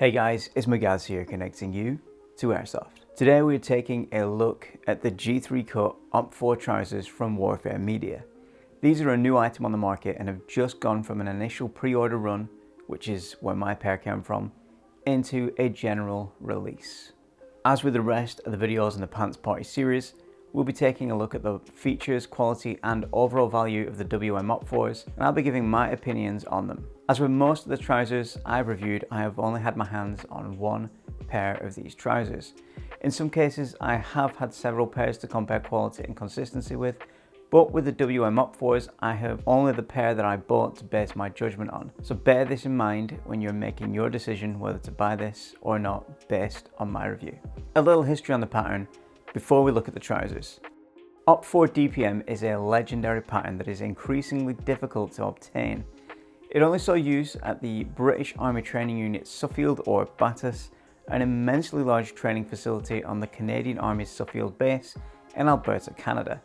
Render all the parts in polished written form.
Hey guys, it's Magaz here connecting you to Airsoft. Today we're taking a look at the G3 cut OpFor trousers from Warfare Media. These are a new item on the market and have just gone from an initial pre-order run, which is where my pair came from, into a general release. As with the rest of the videos in the Pants Party series, we'll be taking a look at the features, quality and overall value of the WM OpFors, and I'll be giving my opinions on them. As with most of the trousers I've reviewed, I have only had my hands on one pair of these trousers. In some cases, I have had several pairs to compare quality and consistency with, but with the WM OpFors, I have only the pair that I bought to base my judgment on. So bear this in mind when you're making your decision whether to buy this or not based on my review. A little history on the pattern before we look at the trousers. Opfor DPM is a legendary pattern that is increasingly difficult to obtain. It only saw use at the British Army Training Unit Suffield or BATUS, an immensely large training facility on the Canadian Army's Suffield base in Alberta, Canada.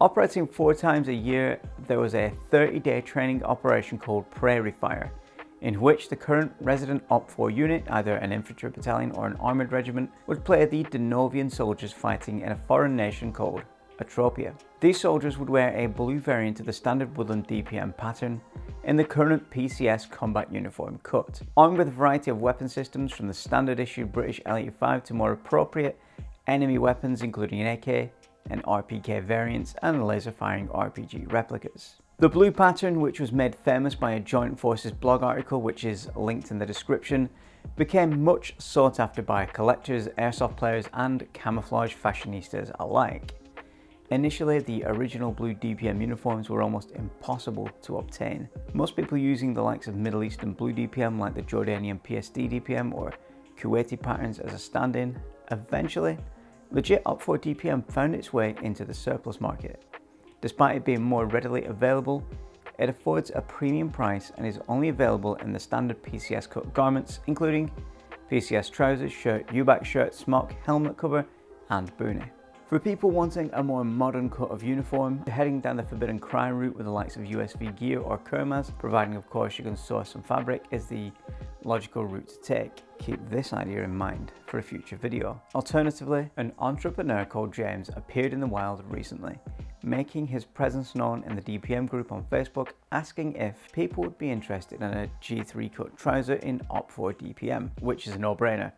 Operating 4 times a year, there was a 30-day training operation called Prairie Fire, in which the current resident OpFor unit, either an infantry battalion or an armoured regiment, would play the Denovian soldiers fighting in a foreign nation called Atropia. These soldiers would wear a blue variant of the standard Woodland DPM pattern in the current PCS combat uniform cut, armed with a variety of weapon systems from the standard issue British L85 to more appropriate enemy weapons including an AK and RPK variants and laser firing RPG replicas. The blue pattern, which was made famous by a Joint Forces blog article which is linked in the description, became much sought after by collectors, airsoft players and camouflage fashionistas alike. Initially, the original blue DPM uniforms were almost impossible to obtain. Most people using the likes of Middle Eastern blue DPM like the Jordanian PSD DPM or Kuwaiti patterns as a stand-in. Eventually, legit Opfor DPM found its way into the surplus market. Despite it being more readily available, it affords a premium price and is only available in the standard PCS cut garments, including PCS trousers, shirt, U-back shirt, smock, helmet cover, and boonie. For people wanting a more modern cut of uniform, heading down the Forbidden Cry route with the likes of USV Gear or Kermas, providing of course you can source some fabric, is the logical route to take. Keep this idea in mind for a future video. Alternatively, an entrepreneur called James appeared in the wild recently, making his presence known in the DPM group on Facebook, asking if people would be interested in a G3 cut trouser in Opfor DPM, which is a no-brainer.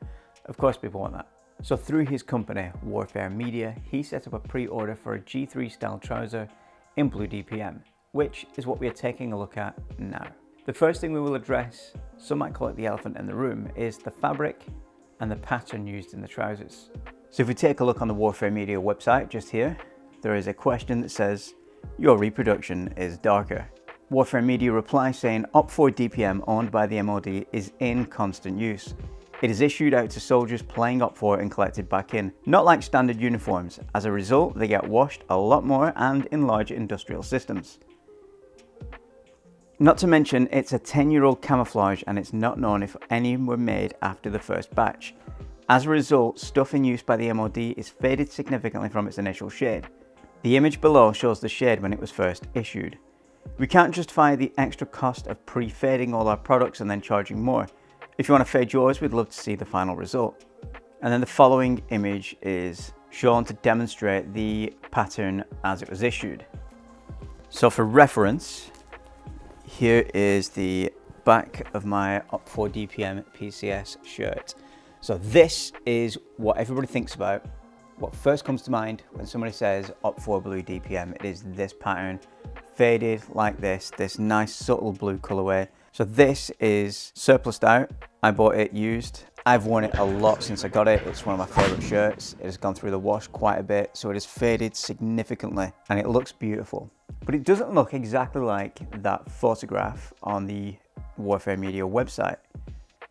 Of course people want that. So through his company, Warfare Media, he set up a pre-order for a G3 style trouser in blue DPM, which is what we are taking a look at now. The first thing we will address, some might call it the elephant in the room, is the fabric and the pattern used in the trousers. So if we take a look on the Warfare Media website just here, there is a question that says, "Your reproduction is darker." Warfare Media replies saying, "Opfor DPM owned by the MOD is in constant use. It is issued out to soldiers playing Opfor and collected back in, not like standard uniforms. As a result, they get washed a lot more and in large industrial systems. Not to mention, it's a 10-year-old camouflage and it's not known if any were made after the first batch. As a result, stuff in use by the MOD is faded significantly from its initial shade. The image below shows the shade when it was first issued. We can't justify the extra cost of pre-fading all our products and then charging more. If you want to fade yours, we'd love to see the final result." And then the following image is shown to demonstrate the pattern as it was issued. So for reference, here is the back of my Opfor DPM PCS shirt. So this is what everybody thinks about. What first comes to mind when somebody says Opfor blue DPM, it is this pattern, faded like this nice subtle blue colorway. So this is surplused out. I bought it used. I've worn it a lot since I got it. It's one of my favorite shirts. It has gone through the wash quite a bit, so it has faded significantly and it looks beautiful. But it doesn't look exactly like that photograph on the Warfare Media website.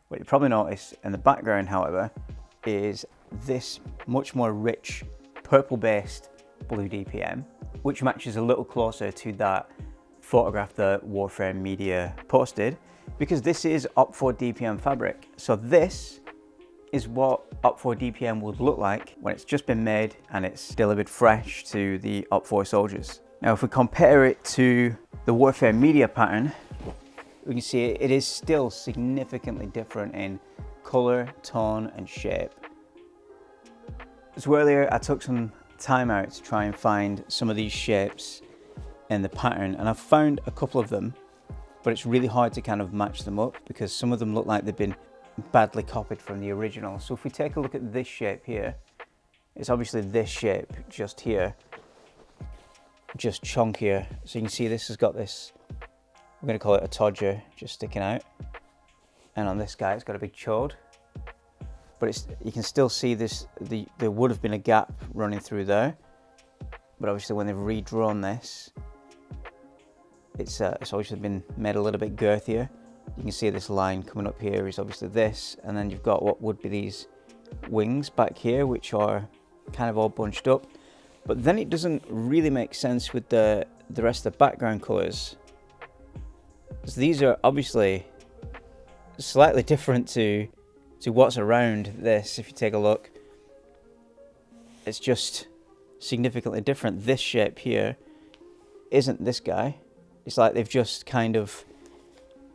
What you probably notice in the background, however, is this much more rich purple-based blue DPM, which matches a little closer to that photograph that Warfare Media posted, because this is Opfor DPM fabric. So this is what Opfor DPM would look like when it's just been made and it's delivered fresh to the Opfor soldiers. Now if we compare it to the Warfare Media pattern, we can see it is still significantly different in color, tone, and shape. So earlier I took some time out to try and find some of these shapes in the pattern, and I've found a couple of them, but it's really hard to kind of match them up because some of them look like they've been badly copied from the original. So if we take a look at this shape here, it's obviously this shape just here, just chunkier. So you can see this has got this, we're going to call it a todger, just sticking out. And on this guy, it's got a big chode. But you can still see this, there would have been a gap running through there. But obviously when they've redrawn this, it's obviously been made a little bit girthier. You can see this line coming up here is obviously this, and then you've got what would be these wings back here, which are kind of all bunched up. But then it doesn't really make sense with the rest of the background colors. So these are obviously slightly different to what's around this. If you take a look, it's just significantly different. This shape here isn't this guy. It's like they've just kind of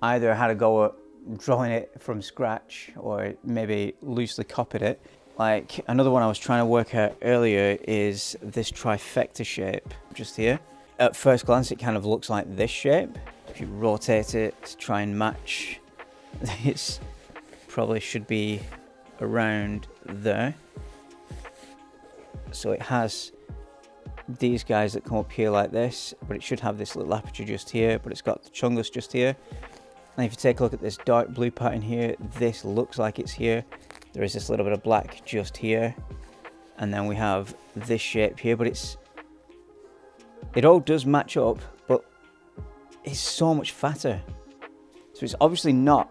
either had a go at drawing it from scratch or maybe loosely copied it. Like another one I was trying to work out earlier is this trifecta shape just here. At first glance it kind of looks like this shape. If you rotate it to try and match, it's probably should be around there. So it has these guys that come up here like this, but it should have this little aperture just here, but it's got the chungus just here. And if you take a look at this dark blue pattern here, this looks like it's here. There is this little bit of black just here. And then we have this shape here, but it all does match up, but it's so much fatter. So it's obviously not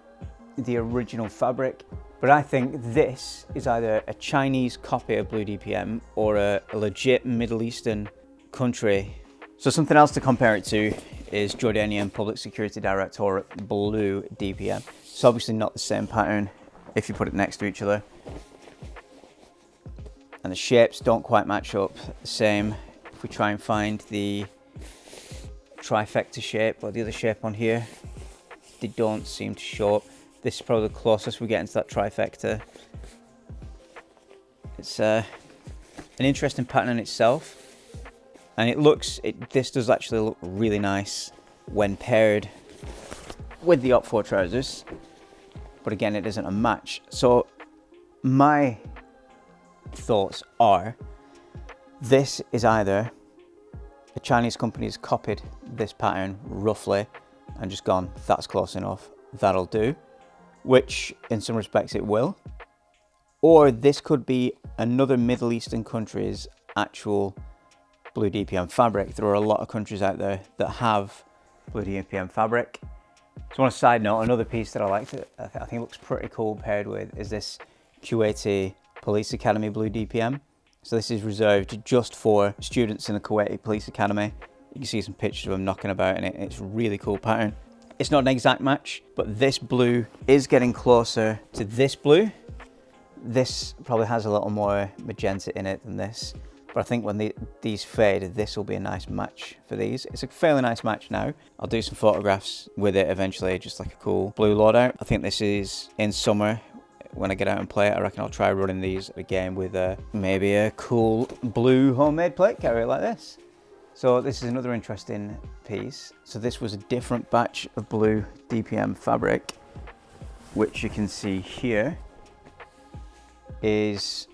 the original fabric, but I think this is either a Chinese copy of Blue DPM or a legit Middle Eastern country. So something else to compare it to is Jordanian Public Security Directorate Blue DPM. It's obviously not the same pattern if you put it next to each other. And the shapes don't quite match up the same. If we try and find the trifecta shape or the other shape on here, they don't seem to show up. This is probably the closest we get into that trifecta. It's an interesting pattern in itself. And this does actually look really nice when paired with the Opfor trousers. But again, it isn't a match. So my thoughts are, this is either a Chinese company's copied this pattern roughly and just gone, that's close enough, that'll do. Which in some respects it will. Or this could be another Middle Eastern country's actual Blue DPM fabric. There are a lot of countries out there that have Blue DPM fabric. So on a side note, another piece that I think looks pretty cool paired with is this Kuwaiti Police Academy Blue DPM. So this is reserved just for students in the Kuwaiti Police Academy. You can see some pictures of them knocking about in it. It's a really cool pattern. It's not an exact match, but this blue is getting closer to this blue. This probably has a little more magenta in it than this, but I think when these fade, this will be a nice match for these. It's a fairly nice match now. I'll do some photographs with it eventually, just like a cool blue loadout. I think this is in summer. When I get out and play it, I reckon I'll try running these again with maybe a cool blue homemade plate carrier like this. So this is another interesting piece. So this was a different batch of Blue DPM fabric, which you can see here is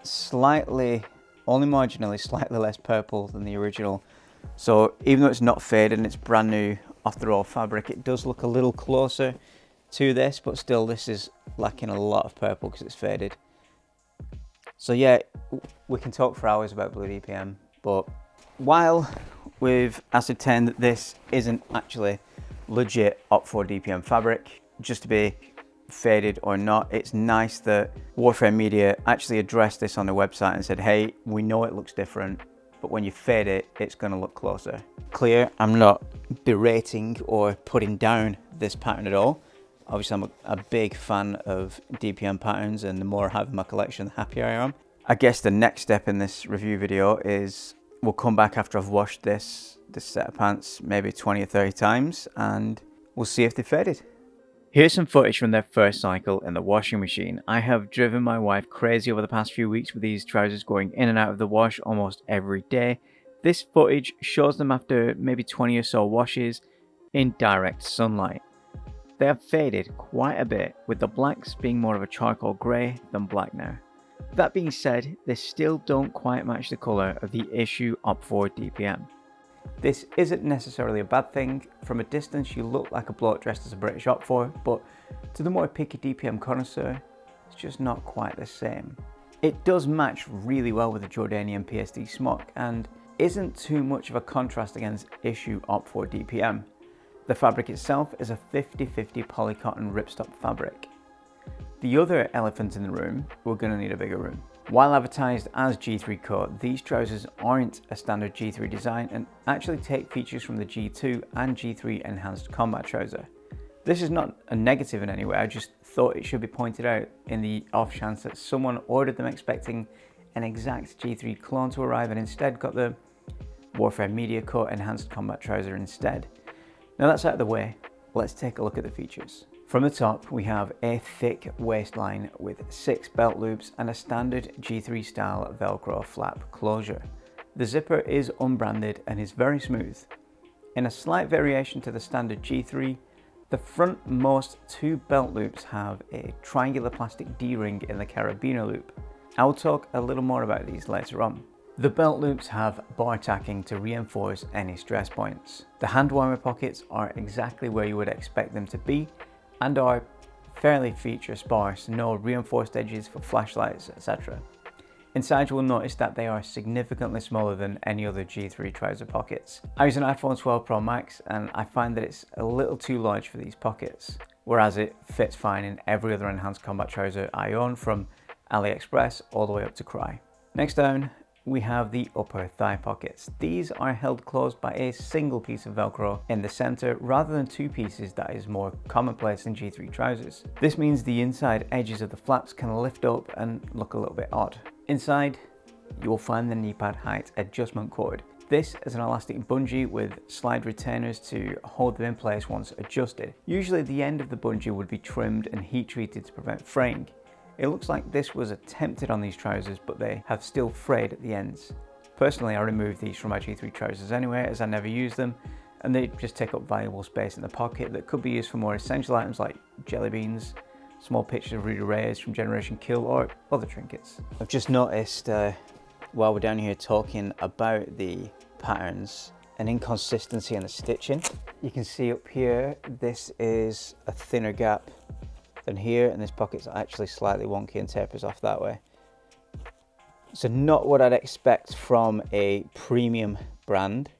slightly, only marginally, slightly less purple than the original. So even though it's not faded and it's brand new off the roll fabric, it does look a little closer to this, but still this is lacking a lot of purple because it's faded. So yeah, we can talk for hours about Blue DPM, but while we've ascertained that this isn't actually legit Opfor DPM fabric, just to be faded or not, it's nice that Warfare Media actually addressed this on their website and said, hey, we know it looks different, but when you fade it, it's going to look closer. Clear, I'm not berating or putting down this pattern at all. Obviously, I'm a big fan of DPM patterns, and the more I have in my collection, the happier I am. I guess the next step in this review video is we'll come back after I've washed this set of pants maybe 20 or 30 times, and we'll see if they faded. Here's some footage from their first cycle in the washing machine. I have driven my wife crazy over the past few weeks with these trousers going in and out of the wash almost every day. This footage shows them after maybe 20 or so washes in direct sunlight. They have faded quite a bit, with the blacks being more of a charcoal grey than black now. That being said, they still don't quite match the colour of the issue Opfor DPM. This isn't necessarily a bad thing. From a distance you look like a bloke dressed as a British Opfor, but to the more picky DPM connoisseur, it's just not quite the same. It does match really well with the Jordanian PSD smock and isn't too much of a contrast against issue Opfor DPM. The fabric itself is a 50-50 polycotton ripstop fabric. The other elephant in the room, we're going to need a bigger room. While advertised as G3 cut, these trousers aren't a standard G3 design and actually take features from the G2 and G3 enhanced combat trouser. This is not a negative in any way, I just thought it should be pointed out in the off chance that someone ordered them expecting an exact G3 clone to arrive and instead got the Warfare Media cut enhanced combat trouser instead. Now that's out of the way, let's take a look at the features. From the top, we have a thick waistline with 6 belt loops and a standard G3 style Velcro flap closure. The zipper is unbranded and is very smooth. In a slight variation to the standard G3, the frontmost 2 belt loops have a triangular plastic D-ring in the carabiner loop. I'll talk a little more about these later on. The belt loops have bar tacking to reinforce any stress points. The hand warmer pockets are exactly where you would expect them to be and are fairly feature sparse, no reinforced edges for flashlights, etc. Inside you will notice that they are significantly smaller than any other G3 trouser pockets. I use an iPhone 12 Pro Max and I find that it's a little too large for these pockets, whereas it fits fine in every other enhanced combat trouser I own from AliExpress all the way up to Cry. Next down, we have the upper thigh pockets. These are held closed by a single piece of Velcro in the center rather than 2 pieces that is more commonplace in G3 trousers. This means the inside edges of the flaps can lift up and look a little bit odd. Inside, you will find the knee pad height adjustment cord. This is an elastic bungee with slide retainers to hold them in place once adjusted. Usually the end of the bungee would be trimmed and heat treated to prevent fraying. It looks like this was attempted on these trousers, but they have still frayed at the ends. Personally, I removed these from my G3 trousers anyway, as I never use them, and they just take up valuable space in the pocket that could be used for more essential items like jelly beans, small pictures of Rudy Reyes from Generation Kill, or other trinkets. I've just noticed, while we're down here talking about the patterns, an inconsistency in the stitching. You can see up here, this is a thinner gap than here, and this pocket's actually slightly wonky and tapers off that way. So not what I'd expect from a premium brand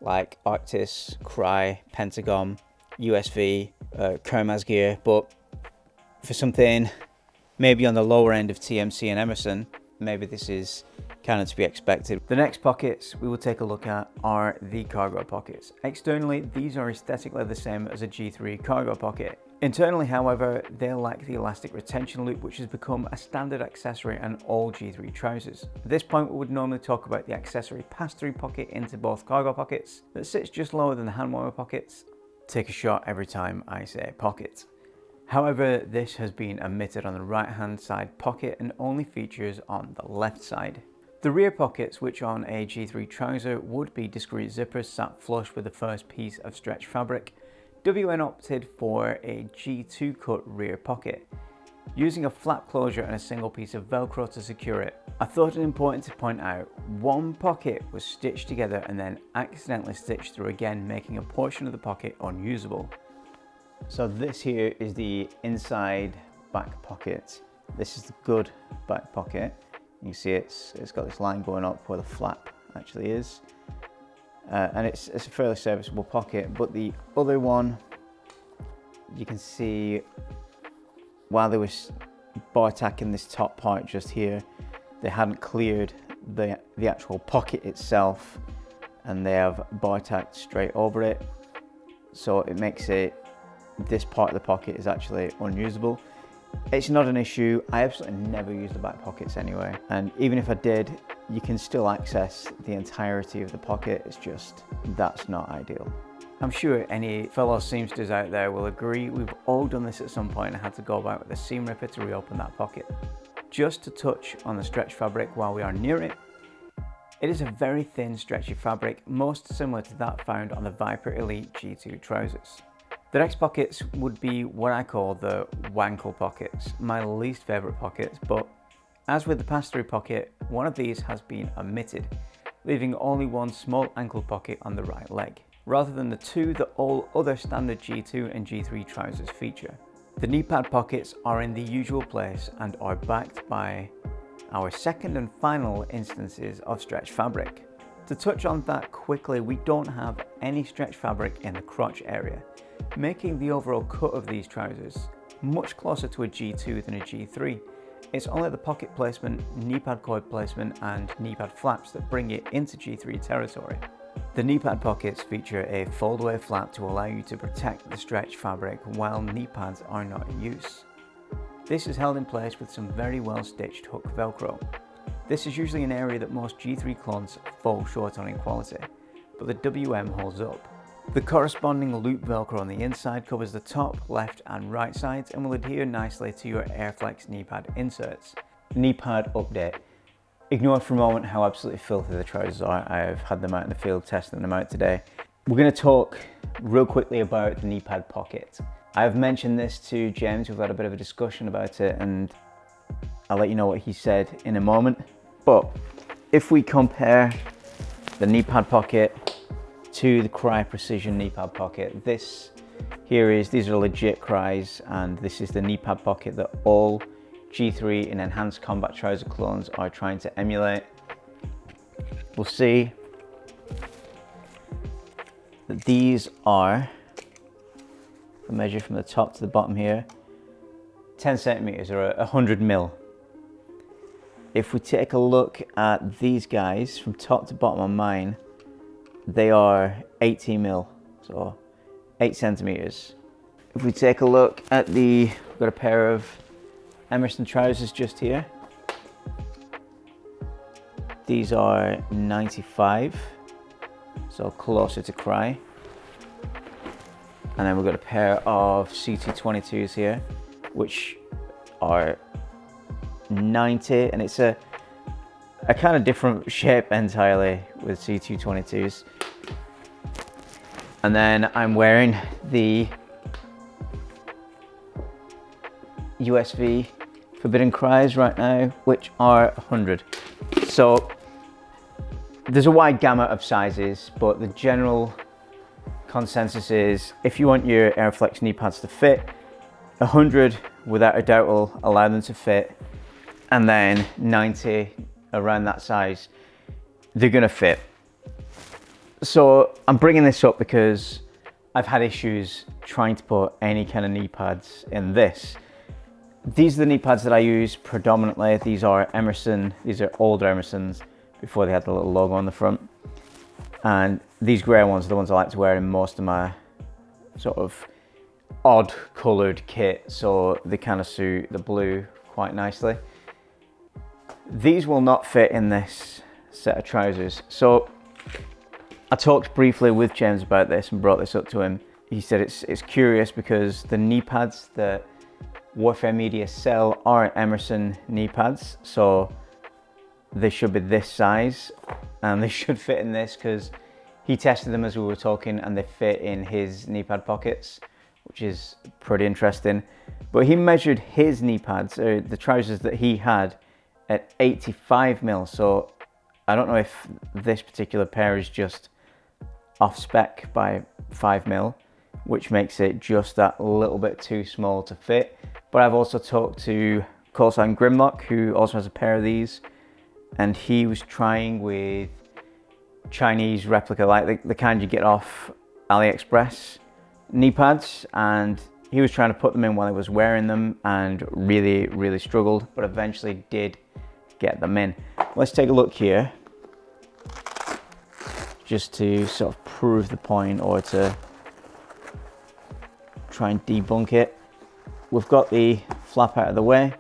like Arctis, Cry, Pentagon, USV, Kermaz gear, but for something maybe on the lower end of TMC and Emerson, maybe this is kind of to be expected. The next pockets we will take a look at are the cargo pockets. Externally, these are aesthetically the same as a G3 cargo pocket. Internally, however, they lack the elastic retention loop, which has become a standard accessory on all G3 trousers. At this point, we would normally talk about the accessory pass-through pocket into both cargo pockets that sits just lower than the hand warmer pockets. Take a shot every time I say pocket. However, this has been omitted on the right-hand side pocket and only features on the left side. The rear pockets, which on a G3 trouser would be discrete zippers sat flush with the first piece of stretch fabric, WN opted for a G2 cut rear pocket, using a flap closure and a single piece of Velcro to secure it. I thought it important to point out, one pocket was stitched together and then accidentally stitched through again, making a portion of the pocket unusable. So this here is the inside back pocket. This is the good back pocket. You can see it's got this line going up where the flap actually is. And it's a fairly serviceable pocket, but the other one, you can see while they were bar tacking this top part just here, they hadn't cleared the actual pocket itself, and they have bar tacked straight over it, so it makes this part of the pocket is actually unusable. It's not an issue. I absolutely never use the back pockets anyway, and even if I did, you can still access the entirety of the pocket. It's just that's not ideal. I'm sure any fellow seamsters out there will agree we've all done this at some point and had to go back with a seam ripper to reopen that pocket. Just to touch on the stretch fabric while we are near it, it is a very thin stretchy fabric, most similar to that found on the Viper Elite G2 trousers. The next pockets would be what I call the wankle pockets, my least favourite pockets, but as with the pass-through pocket, one of these has been omitted, leaving only one small ankle pocket on the right leg, rather than the two that all other standard G2 and G3 trousers feature. The knee pad pockets are in the usual place and are backed by our second and final instances of stretch fabric. To touch on that quickly, we don't have any stretch fabric in the crotch area, making the overall cut of these trousers much closer to a G2 than a G3. It's only the pocket placement, knee pad cord placement and knee pad flaps that bring it into G3 territory. The knee pad pockets feature a fold-away flap to allow you to protect the stretch fabric while knee pads are not in use. This is held in place with some very well stitched hook velcro. This is usually an area that most G3 cloths fall short on in quality, but the WM holds up. The corresponding loop velcro on the inside covers the top, left and right sides and will adhere nicely to your Airflex knee pad inserts. Knee pad update. Ignore for a moment how absolutely filthy the trousers are. I have had them out in the field testing them out today. We're going to talk real quickly about the knee pad pocket. I've mentioned this to James, we've had a bit of a discussion about it and I'll let you know what he said in a moment. But if we compare the knee pad pocket to the Cry Precision knee pad pocket, these are legit Cries, and this is the knee pad pocket that all G3 and enhanced combat trouser clones are trying to emulate. We'll see that these are, if I measure from the top to the bottom here, 10 centimeters or 100 mil. If we take a look at these guys from top to bottom on mine, they are 80 mil, so 8 centimeters. If we take a look at we've got a pair of Emerson trousers just here. These are 95, so closer to Cry. And then we've got a pair of C222s here, which are 90, and it's a kind of different shape entirely with C222s. And then I'm wearing the USV Forbidden Cries right now, which are 100. So there's a wide gamut of sizes, but the general consensus is if you want your Airflex knee pads to fit, 100 without a doubt will allow them to fit, and then 90 around that size, they're gonna fit. So I'm bringing this up because I've had issues trying to put any kind of knee pads in this. These are the knee pads that I use predominantly. These are Emerson, these are older Emersons before they had the little logo on the front. And these grey ones are the ones I like to wear in most of my sort of odd coloured kit, so they kind of suit the blue quite nicely. These will not fit in this set of trousers. So I talked briefly with James about this and brought this up to him. He said it's curious because the knee pads that Warfare Media sell are Emerson knee pads, so they should be this size and they should fit in this because he tested them as we were talking and they fit in his knee pad pockets, which is pretty interesting. But he measured his knee pads, or the trousers that he had, at 85 mil. So I don't know if this particular pair is just off spec by 5 mil, which makes it just that little bit too small to fit. But I've also talked to Callsign Grimlock, who also has a pair of these, and he was trying with Chinese replica, like the kind you get off AliExpress knee pads, and he was trying to put them in while he was wearing them and really struggled, but eventually did get them in. Let's take a look here, just to sort of prove the point or to try and debunk it. We've got the flap out of the way.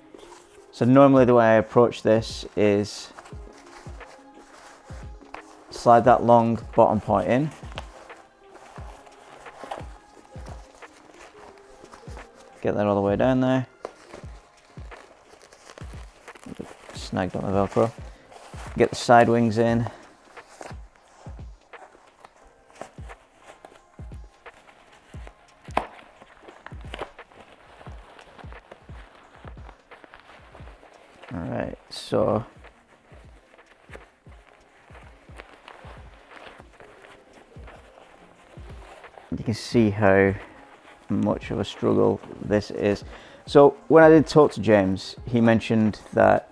So normally the way I approach this is slide that long bottom part in, Get that all the way down there. Snagged on the Velcro. Get the side wings in. Alright, so you can see how much of a struggle this is. So when I did talk to James, he mentioned that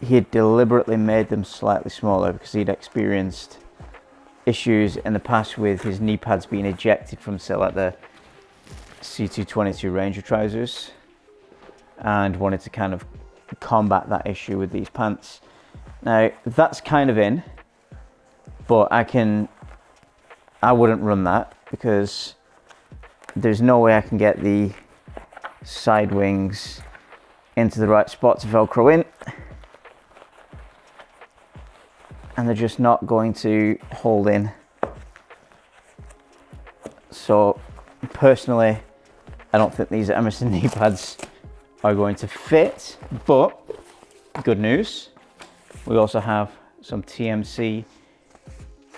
he had deliberately made them slightly smaller because he'd experienced issues in the past with his knee pads being ejected from, say, like the C222 Ranger trousers, and wanted to kind of combat that issue with these pants. Now that's kind of in, but I wouldn't run that because there's no way I can get the side wings into the right spot to Velcro in, and they're just not going to hold in. So personally, I don't think these Emerson knee pads are going to fit, but good news, we also have some TMC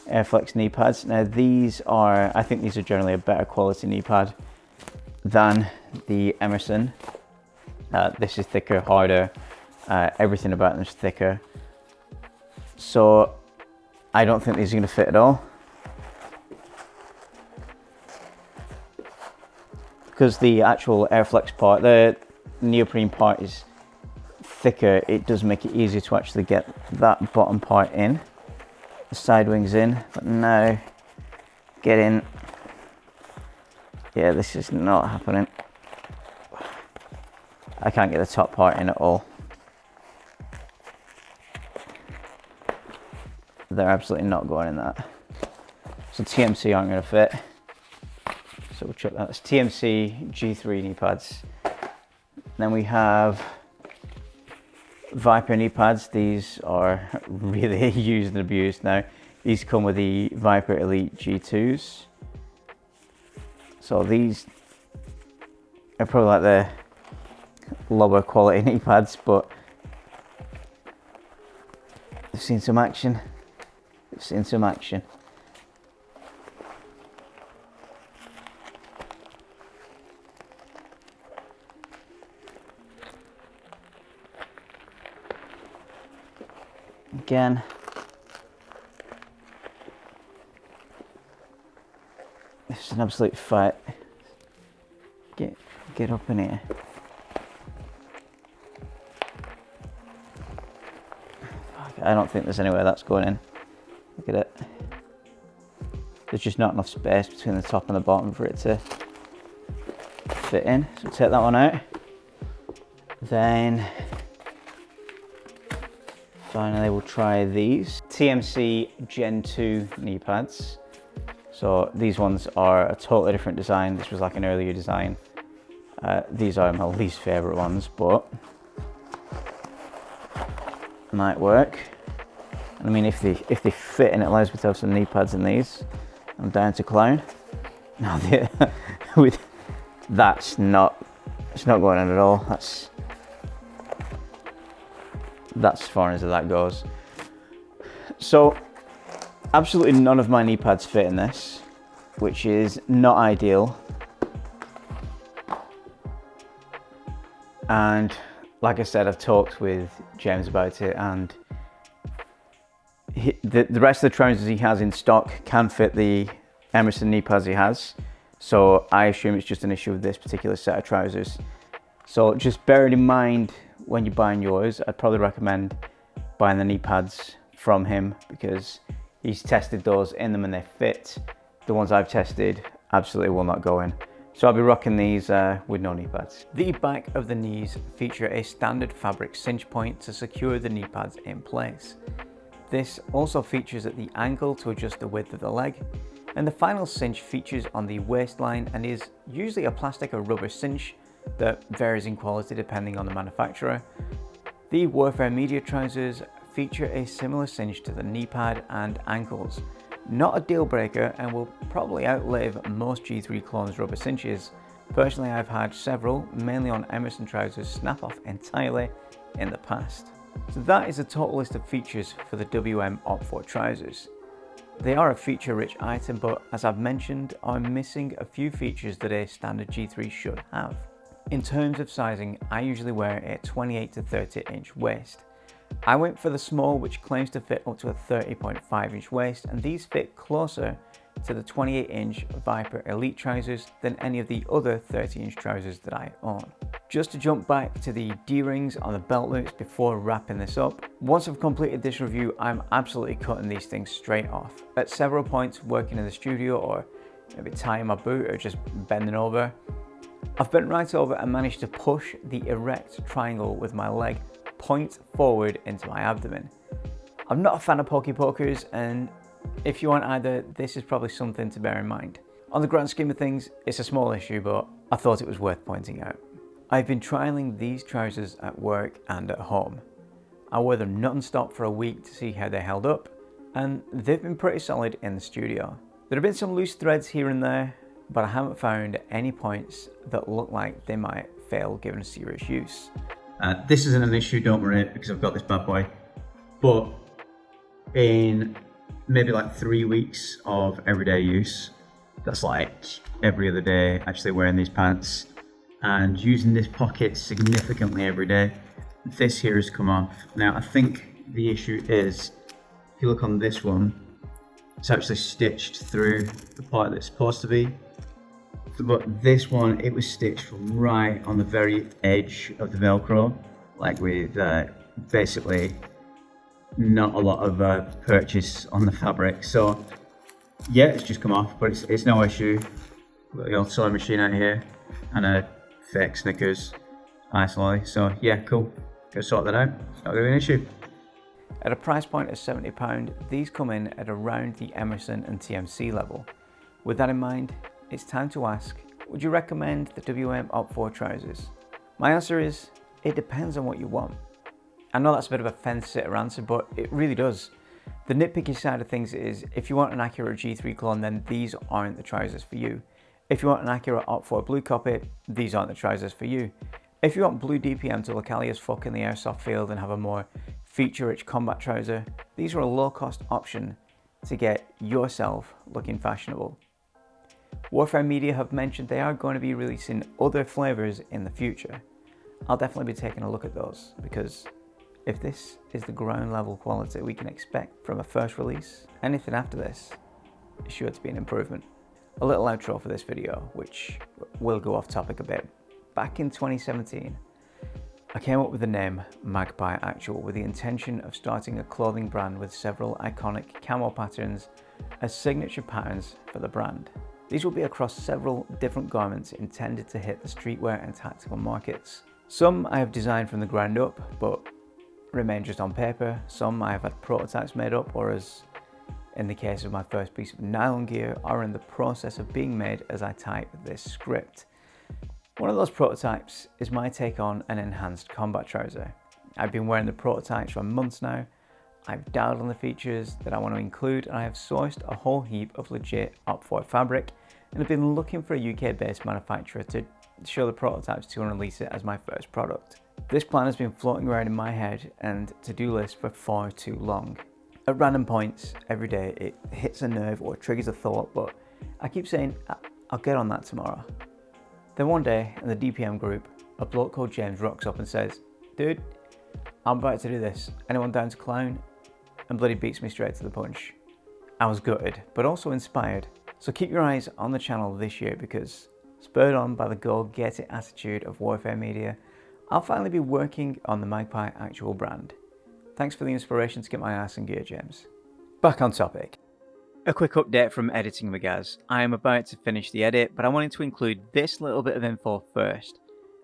Airflex knee pads. Now these are, I think these are generally a better quality knee pad than the Emerson. This is thicker, harder, everything about them is thicker. So I don't think these are going to fit at all. Because the actual Airflex part, the neoprene part is thicker, it does make it easier to actually get that bottom part in, the side wings in, but now get in. Yeah, this is not happening. I can't get the top part in at all. They're absolutely not going in that. So TMC aren't going to fit. So we'll check that. It's TMC G3 knee pads. Then we have Viper knee pads. These are really used and abused now. These come with the Viper Elite G2s. So these are probably like the lower quality knee pads, but they've seen some action. They've seen some action. Again, this is an absolute fight. Get up in here. I don't think there's anywhere that's going in. Look at it. There's just not enough space between the top and the bottom for it to fit in. So take that one out. Then finally we'll try these TMC Gen 2 knee pads. So these ones are a totally different design. This was like an earlier design. These are my least favorite ones, but might work. I mean, if they fit and it allows me to have some knee pads in these, I'm down to clown. No, it's not going in at all. That's as far as that goes. So absolutely none of my knee pads fit in this, which is not ideal. And like I said, I've talked with James about it, and the rest of the trousers he has in stock can fit the Emerson knee pads he has. So I assume it's just an issue with this particular set of trousers. So just bear it in mind when you're buying yours. I'd probably recommend buying the knee pads from him because he's tested those in them and they fit. The ones I've tested absolutely will not go in. So I'll be rocking these with no knee pads. The back of the knees feature a standard fabric cinch point to secure the knee pads in place. This also features at the ankle to adjust the width of the leg, and the final cinch features on the waistline and is usually a plastic or rubber cinch that varies in quality depending on the manufacturer. The Warfare Media trousers feature a similar cinch to the knee pad and ankles. Not a deal breaker and will probably outlive most G3 clones rubber cinches, Personally, I've had several, mainly on Emerson trousers, snap off entirely in the past. So that is a total list of features for the WM OpFor trousers. They are a feature-rich item, but as I've mentioned, I'm missing a few features that a standard G3 should have. In terms of sizing, I usually wear a 28 to 30 inch waist. I went for the small, which claims to fit up to a 30.5 inch waist, and these fit closer to the 28 inch Viper Elite trousers than any of the other 30 inch trousers that I own. Just to jump back to the D-rings on the belt loops before wrapping this up, once I've completed this review, I'm absolutely cutting these things straight off. At several points working in the studio, or maybe tying my boot, or just bending over, I've bent right over and managed to push the erect triangle with my leg point forward into my abdomen. I'm not a fan of pokey pokers, and if you aren't either, this is probably something to bear in mind. On the grand scheme of things, it's a small issue, but I thought it was worth pointing out. I've been trialing these trousers at work and at home. I wore them non-stop for a week to see how they held up, and they've been pretty solid in the studio. There have been some loose threads here and there, but I haven't found any points that look like they might fail given serious use. This isn't an issue, don't worry, because I've got this bad boy. But in maybe like 3 weeks of everyday use, that's like every other day actually wearing these pants and using this pocket significantly every day, this here has come off. Now I think the issue is, if you look on this one, it's actually stitched through the part that's supposed to be. But this one, it was stitched right on the very edge of the Velcro, like with basically not a lot of purchase on the fabric. So yeah, it's just come off, but it's no issue. Got the old sewing machine out here and a fake Snickers ice lolly. So yeah, cool. Go sort that out. It's not going to be an issue. At a price point of £70, these come in at around the Emerson and TMC level. With that in mind, it's time to ask, would you recommend the WM OpFor trousers? My answer is, it depends on what you want. I know that's a bit of a fence-sitter answer, but it really does. The nitpicky side of things is, if you want an accurate G3 clone, then these aren't the trousers for you. If you want an accurate OpFor blue copy, these aren't the trousers for you. If you want blue DPM to look alley as fuck in the airsoft field and have a more feature-rich combat trouser, these are a low-cost option to get yourself looking fashionable. Warfare Media have mentioned they are going to be releasing other flavours in the future. I'll definitely be taking a look at those, because if this is the ground level quality we can expect from a first release, anything after this is sure to be an improvement. A little outro for this video, which will go off topic a bit. Back in 2017, I came up with the name Magpie Actual with the intention of starting a clothing brand with several iconic camo patterns as signature patterns for the brand. These will be across several different garments intended to hit the streetwear and tactical markets. Some I have designed from the ground up, but remain just on paper. Some I have had prototypes made up, or as in the case of my first piece of nylon gear, are in the process of being made as I type this script. One of those prototypes is my take on an enhanced combat trouser. I've been wearing the prototypes for months now. I've dialed on the features that I want to include, and I have sourced a whole heap of legit OpFor fabric, and have been looking for a UK-based manufacturer to show the prototypes to and release it as my first product. This plan has been floating around in my head and to-do list for far too long. At random points every day, it hits a nerve or triggers a thought, but I keep saying, I'll get on that tomorrow. Then one day in the DPM group, a bloke called James rocks up and says, "Dude, I'm about to do this. Anyone down to clown?" And bloody beats me straight to the punch. I was gutted, but also inspired. So keep your eyes on the channel this year, because spurred on by the go-get-it attitude of Warfare Media, I'll finally be working on the Magpie Actual brand. Thanks for the inspiration to get my ass in gear, James. Back on topic. A quick update from editing Magaz. I am about to finish the edit, but I wanted to include this little bit of info first.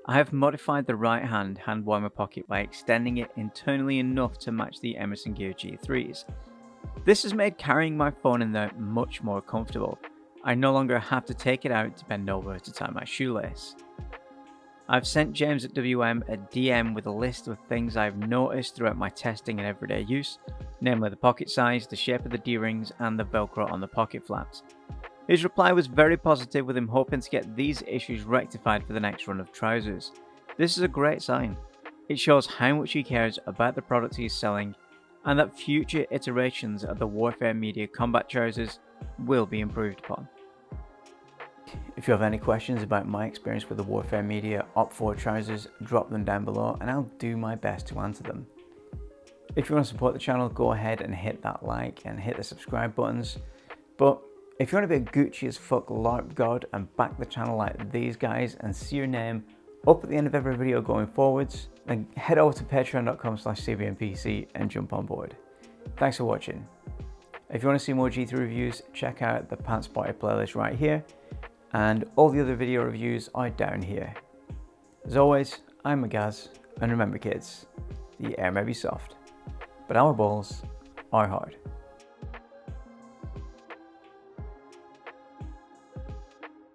I have modified the right hand warmer pocket by extending it internally enough to match the Emerson Gear G3s. This has made carrying my phone in there much more comfortable. I no longer have to take it out to bend over to tie my shoelace. I've sent James at WM a DM with a list of things I've noticed throughout my testing and everyday use, namely the pocket size, the shape of the D-rings, and the Velcro on the pocket flaps. His reply was very positive, with him hoping to get these issues rectified for the next run of trousers. This is a great sign. It shows how much he cares about the product he's selling, and that future iterations of the Warfare Media combat trousers will be improved upon. If you have any questions about my experience with the Warfare Media OpFor trousers, drop them down below and I'll do my best to answer them. If you want to support the channel, go ahead and hit that like and hit the subscribe buttons. But if you want to be a Gucci as fuck LARP god and back the channel like these guys and see your name up at the end of every video going forwards, then head over to patreon.com/cvmpc and jump on board. Thanks for watching. If you want to see more G3 reviews, check out the Pants Party playlist right here, and all the other video reviews are down here. As always, I'm Magaz, and remember kids, the air may be soft, but our balls are hard.